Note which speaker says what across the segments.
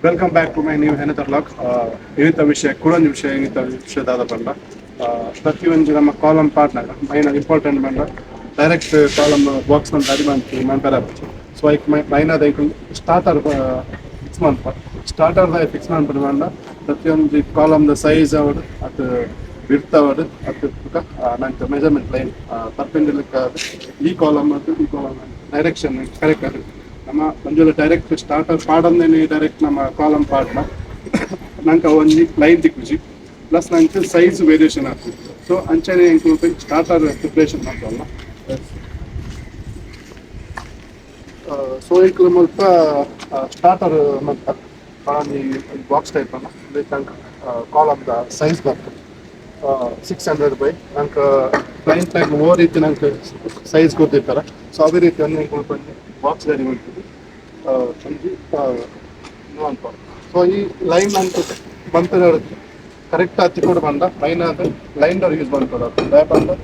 Speaker 1: Welcome back to my new ಹೆನತ vlog. ಇನ್ನಿತ ವಿಷಯ ಕುಡೊಂದು ವಿಷಯ ಇನ್ನಿತ ವಿಷಯದಾದ ಬಂಡ ಪ್ರತಿಯೊಂದು ನಮ್ಮ ಕಾಲಮ್ ಪಾರ್ಟ್ನರ್ ಮೈನ್ ಇಂಪಾರ್ಟೆಂಟ್ ಬಂಡ ಡೈರೆಕ್ಟ್ ಕಾಲಮ್ ಬಾಕ್ಸ್ ಅಂತ ಅಡಿ ಮಾಡ್ತೀವಿ ಮೆಂಬರ್ ಆಗಿ. ಸೊ ಐಕ್ ಮೈನಾದ ಐಕ್ ಸ್ಟಾರ್ಟರ್ ಫಿಕ್ಸ್ ಮಾಡ್ಪ ಸ್ಟಾರ್ಟರ್ದ ಫಿಕ್ಸ್ ಮಾಡ್ಬಿಟ್ಟು ಬಂಡ ಪ್ರತಿಯೊಂದು ಕಾಲಮ್ದ ಸೈಜ್ ಅವಡು ಅದು ವಿಡ್ತ್ ಅವಡು ಅದು ನಂಗೆ ಮೆಜರ್ಮೆಂಟ್ ಲೈನ್ ಪರ್ಪೆಂಡಿಕ್ಯುಲರ್ ಈ ಕಾಲಮ್ ಮತ್ತು ಈ ಕಾಲಮ್ ಡೈರೆಕ್ಷನ್ ಕರೆಕ್ಟ್ ಅದು ನಮ್ಮ ಒಂಜೊಂದು ಡೈರೆಕ್ಟ್ ಸ್ಟಾರ್ಟರ್ ಪಾಡಂದೇನೆ ಡೈರೆಕ್ಟ್ ನಮ್ಮ ಕಾಲಮ್ ಪಾಡ್ನ ನಂಗೆ ಒಂದು ಲೈನ್ ತಿಕ್ಕುಜಿ ಪ್ಲಸ್ ನಂಗೆ ಸೈಜ್ ವೇರಿಯೇಷನ್ ಆಗ್ತದೆ. ಸೊ ಅಂಚನೆ ಇಂಕ್ಲೂಡ್ ಸ್ಟಾರ್ಟರ್ ಪ್ರಿಪ್ರೇಷನ್ ಮಾಡ್ತವಲ್ಲ. ಸೊ ಇಂಕ್ಲೂಡ್ ಮುಲ್ಪ ಸ್ಟಾರ್ಟರ್ ಮತ್ತು ಬಾಕ್ಸ್ ಟೈಪ್ ಅನ್ನ ನಂಗೆ ಕಾಲಮ್ದ ಸೈಜ್ ಬರ್ತದೆ 600 ಬೈ ನಂಗೆ ಕ್ಲೈಂಟ್ ಟೈಪ್ ಓ ರೀತಿ ನಂಗೆ ಸೈಜ್ ಗೊತ್ತಿರ್ತಾರೆ. ಸೊ ಅದೇ ರೀತಿ ಒಂದು ಇಂಕ್ಲೂಡ್ ಬಂದು ಬಾಕ್ಸ್ ರೆಡಿ ಮಾಡ್ತೀವಿ ಸಂಜೆ ಅನ್ಪ. ಸೊ ಈ ಲೈನ್ ಅಂತ ಬಂತದ ಕರೆಕ್ಟ್ ಹತ್ತಿ ಕೂಡ ಬಂದ ಲೈನ್ ಅದು ಲೈನ್ ಅವ್ರು ಯೂಸ್ ಮಾಡ್ಕೊಡೋದು ಯಾಕಂದ್ರೆ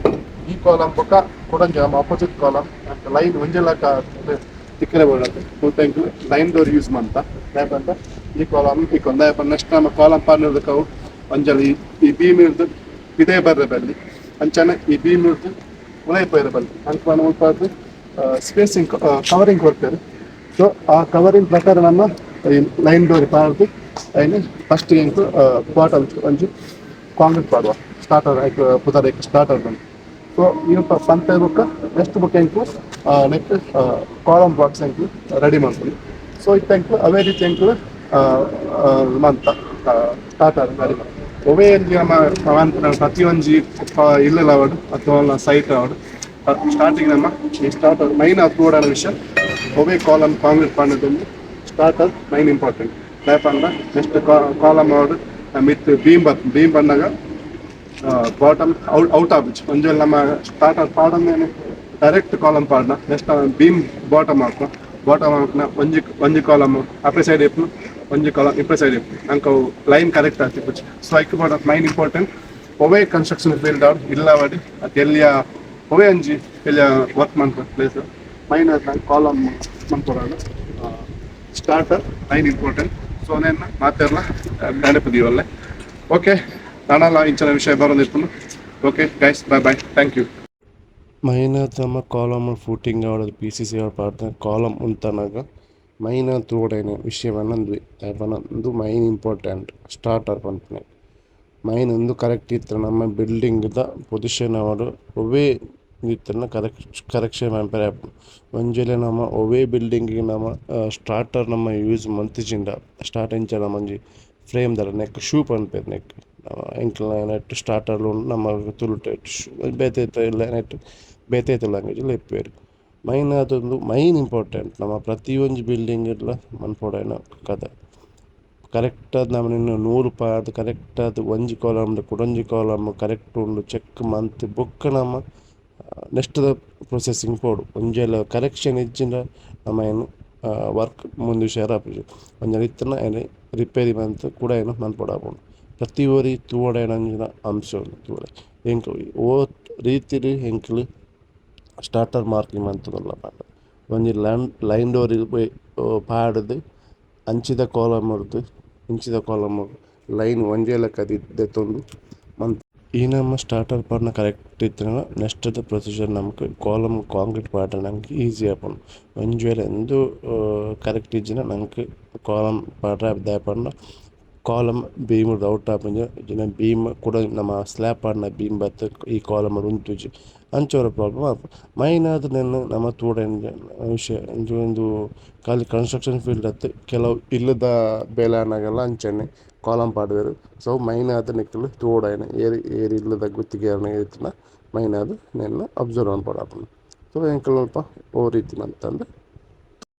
Speaker 1: ಈ ಕಾಲಮ್ ಪಕ್ಕ ಕೊಡಂಜ ಆಪೋಸಿಟ್ ಕಾಲಮ್ ಅಂತ ಲೈನ್ ಒಂಜೆಲ್ಲ ತಿಕ್ಕರೆ ಬಿಡೋದು full time line door use ಮಾಡ್ತಾ ಯಾಕಂದ್ರೆ ಈ ಕಾಲಮ್ ಈ ಕೊಂದ ನೆಕ್ಸ್ಟ್ ನಮ್ಮ ಕಾಲಮ್ ಪಾರ್ನರ್ದಕ್ಕೆ ಅವು ಒಂಜಲಿ ಈ ಬೀಮ್ ಇರ್ದು ಇದೇ ಬರ್ರೆ ಬಲ್ಲಿ ಅಂಚನೆ ಈ ಬೀಮ್ ಇರ್ದು ಉಳೈ ಪೈರ ಬಲ್ಲಿ ಅಂತ ಉಳ್ಪಾದು ಸ್ಪೇಸಿಂಗ್ ಕವರಿಂಗ್ ಕೊಡ್ತಾರೆ. ಸೊ ಆ ಕವರಿಂಗ್ ಪ್ರಕಾರ ನಮ್ಮ ಲೈನ್ ಡೋರ್ ಪಾಡ್ದು ಐನು ಫಸ್ಟ್ ಎಂಟು ಬಾಟಲ್ ಒಂಜಿ ಕಾಂಕ್ರೀಟ್ ಪಾಡುವ ಸ್ಟಾರ್ಟರ್ ಐಕ್ ಪುದರ್ ಐಕ್ ಸ್ಟಾರ್ಟರ್ ಬಂದು. ಸೊ ಇವು ಪಂತ ಬುಕ್ಕ ನೆಕ್ಸ್ಟ್ ಬುಕ್ ಎಂಕು ನೆಕ್ಸ್ಟ್ ಕಾಲಮ್ ಬಾಕ್ಸ್ ಎಂಕು ರೆಡಿ ಮಾಡ್ತೀನಿ. ಸೊ ಇತ್ತು ಅವೇ ರೀತಿ ಎಂಕು ಮಂತ ಸ್ಟಾರ್ಟರ್ ರೆಡಿ ಮಾಡಿ ಒವೇ ನಮ್ಮ ಪ್ರತಿಯೊಂದು ಇಲ್ಲಲ್ಲ ಅವಡು ಅಥವಾ ಸೈಟ್ ಅವಡು ಸ್ಟಾರ್ಟಿಂಗ್ ನಮ್ಮ ಈ ಸ್ಟಾರ್ಟರ್ ಮೈನ್ ತೋಡೋ ವಿಷಯ ಒವೇ ಕಾಲಮ್ ಕಾಂಕ್ರೀಟ್ ಪಾಡೋದೊಂದು ಸ್ಟಾರ್ಟರ್ ಮೈನ್ ಇಂಪಾರ್ಟೆಂಟ್ ಯಾಕಂದ್ರೆ ನೆಕ್ಸ್ಟ್ ಕಾಲಮ್ ಅವಡು ಮಿತ್ ಬೀಮ್ ಬಂದಾಗ ಬಾಟಮ್ ಔಟ್ ಆಗ್ಬಿಟ್ಟು ಒಂಜಲ್ಲಿ ನಮ್ಮ ಸ್ಟಾರ್ಟರ್ ಪಾಡಂದೇನೆ ಡೈರೆಕ್ಟ್ ಕಾಲಮ್ ಪಾಡ್ನ ನೆಕ್ಸ್ಟ್ ಬೀಮ್ ಬಾಟಮ್ ಹಾಕೋ ಬಾಟಮ್ ಹಾಕ್ನ ಒಂಜಿ ಕಾಲಮ್ ಅಪ್ರೆ ಸೈಡ್ ಇಪ್ಪು ಒಂಜಿ ಕಾಲಮ್ ಇಪ್ರೆ ಸೈಡ್ ಇಪ್ಪು ನಂಗೆ ಅವು ಲೈನ್ ಕರೆಕ್ಟ್ ಆಗ್ತಿತ್ತು. ಸೊ ಐಕ್ ಮಾಡೋದು ಮೈನ್ ಇಂಪಾರ್ಟೆಂಟ್ ಒವೇ ಕನ್ಸ್ಟ್ರಕ್ಷನ್ ಫೀಲ್ಡ್ ಅವ್ರು ಇಲ್ಲ ಮಾಡಿ ಅದು ಎಲ್ಲಿಯ ಒವೇ ಅಂಜಿ ಎಲ್ಲಿಯ ವರ್ಕ್ ಮಾಡ್ತಾರೆ ಪ್ಲೇಸ್ ಮೈನ್ ಅದು ನಂಗೆ ಕಾಲಮ್ ಮಾಡ್ಕೊಡೋದು ಸ್ಟಾರ್ಟರ್ ಮೈನ್ ಇಂಪಾರ್ಟೆಂಟ್. ಸೊ ನೇನು ಮಾತೆಲ್ಲ ನೆನಪಿದೀವಲ್ಲೇ. ಓಕೆ ನಾನಲ್ಲ ಇಂಚಿನ ವಿಷಯ ಬರೋದಿತ್ತು. Okay guys bye thank you.
Speaker 2: ಮೈನಾತ್ ನಮ್ಮ ಕಾಲಮ್ ಫೂಟಿಂಗ್ ಆಡೋದು ಪಿ ಸಿ ಸಿ ಪಾಡ್ನ ಕಾಲಮ್ ಉಂತನಾಗ ಮೈನಾತ್ ತೋಡೇನೆ ವಿಷಯವನ್ನೊಂದು ಒಂದು ಮೈನ್ ಇಂಪಾರ್ಟೆಂಟ್ ಸ್ಟಾರ್ಟರ್ ಪಂಪನೆ ಮೈನ್ ಒಂದು ಕರೆಕ್ಟ್ ಇತ್ತು ನಮ್ಮ ಬಿಲ್ಡಿಂಗ್ದ ಪೊಸಿಷನ್ ಆಡು ಒವೇ ಇತ್ತನ್ನ ಕರೆಕ್ಷನ್ ಮಾಡ್ತಾರೆ. ಒಂಜೆಲೆ ನಮ್ಮ ಒವೇ ಬಿಲ್ಡಿಂಗಿಗೆ ನಮ್ಮ ಸ್ಟಾರ್ಟರ್ ನಮ್ಮ ಯೂಸ್ ಮಂತಿಜಿಂದ ಸ್ಟಾರ್ಟ್ ಎಂಚ ನಮ್ಮ ಒಂಜಿ ಫ್ರೇಮ್ ದರ ನೆಕ್ ಶೂ ಪನ್ಪೇರು ನೆಕ್ ಎಂಕ್ಲ ನೆಟ್ ಸ್ಟಾರ್ಟರ್ಲು ನಮ್ಮ ತುಳುಟು ಬೇತೈತ ಇಲ್ಲ ನೆಟ್ ಬೇತೈತ ಲ್ಯಾಂಗ್ವೇಜ್ ಲೆಪ್ಪೇರು ಮೈನ್ ಅದೊಂದು ಮೈನ್ ಇಂಪಾರ್ಟೆಂಟ್ ನಮ್ಮ ಪ್ರತಿಯೊಂದು ಬಿಲ್ಡಿಂಗ್ ಇಲ್ಲ ಮನ್ಪೊಡೈನ ಕತೆ ಕರೆಕ್ಟ್ ಅದು ನಮ್ಮ ಇನ್ನು 100 ಪಾರ್ದು ಕರೆಕ್ಟ್ ಅದು ಒಂಜಿ ಕಾಲಮ್ದು ಕುಡೊಂಜಿ ಕಾಲಮ್ ಕರೆಕ್ಟ್ ಉಂಡು ಚೆಕ್ ಮಂತ್ ಬೊಕ್ಕ ನಮ್ಮ ನೆಕ್ಸ್ಟ್ ಪ್ರೊಸೆಸಿಂಗ್ ಪೋಡು ಒಂಜೆಲ್ಲ ಕರೆಕ್ಷನ್ ಇಜ್ಜಿಂದ ನಮ್ಮ ಏನು ವರ್ಕ್ ಮುಂದೆ ಶೇರಾಪುಜಿ ಒಂಜಲ್ ಇತ್ತನ ಏನು ರಿಪೇರಿ ಬಂತು ಕೂಡ ಏನು ಮನ್ಪೊಡಾಪುಂಡು ಪ್ರತಿ ಒರಿ ತೂವಡೈನಂಜಿನ ಅಂಶ ಉಂಡು ತೂವಡೆ ಎಂಕ್ ಓ ರೀತಿಲಿ ಎಂಕ್ಲು ಸ್ಟಾರ್ಟರ್ ಮಾರ್ಕಿಂಗ್ ಮಂತದಲ್ಲ ಪಾಡ ಒಂಜಿ ಲೈನ್ ಡೋರ್ ಪಾಡ್ದು ಅಂಚಿದ ಕಾಲಮ್ ಹೊಡ್ದು ಇಂಚಿದ ಕಾಲಮ್ ಲೈನ್ ಒಂಜೇ ಲೆಕ್ಕ ದೆತ್ತೊಂದು ಮಂತ್ ಈ ನಮ್ಮ ಸ್ಟಾರ್ಟರ್ ಪಾಡ್ನ ಕರೆಕ್ಟ್ ಇತ್ತು ನೆಕ್ಸ್ಟ್ ಪ್ರೊಸೀಜರ್ ನಮ್ಗೆ ಕಾಲಮ್ ಕಾಂಕ್ರೀಟ್ ಪಾಡ್ನ ನಮ್ಗೆ ಈಸಿ ಆಪುಂಡು ಒಂಜಿ ವೇಳೆ ಎಂದು ಕರೆಕ್ಟ್ ಇಜ್ಜಿನ ನಮ್ಗೆ ಕಾಲಮ್ ಪಾಡ್ರೆ ದಾಯಪಂಡ ಕಾಲಮ್ ಬೀಮ್ ಔಟ್ ಆಪುಂಜ ಇಜ್ಜಿನ ಬೀಮ್ ಕೂಡ ನಮ್ಮ ಸ್ಲ್ಯಾಬ್ ಪಾಡ್ನ ಬೀಮ್ ಬತ್ತ ಈ ಕಾಲಮ್ ಉಂತುಜಿ ಅಂಚೋರ ಪ್ರಾಬ್ಲಮ್ ಆಪು ಮೈನ್ ಆದ ನೆನ್ನು ನಮ್ಮ ತೂಡೆಂಜ ವಿಷಯ ಒಂದು ಖಾಲಿ ಕನ್ಸ್ಟ್ರಕ್ಷನ್ ಫೀಲ್ಡ್ ಹತ್ತು ಕೆಲವು ಇಲ್ಲದ ಬೇಲಾನಾಗೆಲ್ಲ ಅಂಚನೆ ಕಾಲಮ್ ಪಾಡ್ವೆರು. ಸೊ ಮೈನ್ ಆದ ನಿಕ್ಕಲು ತೋಡಾಯನ ಏರಿ ಇಲ್ಲದ ಗುತ್ತಿಗೆ ಇತ್ತಿನ ಮೈನ್ ಆದ ನೆನ್ನ ಅಬ್ಸರ್ವ್ ಮಾಡ್ಪಡಾಪುಂಡು. ಸೊ ಎಂಕಲ್ ಸ್ವಲ್ಪ ಓ ರೀತಿ ಅಂತಂದು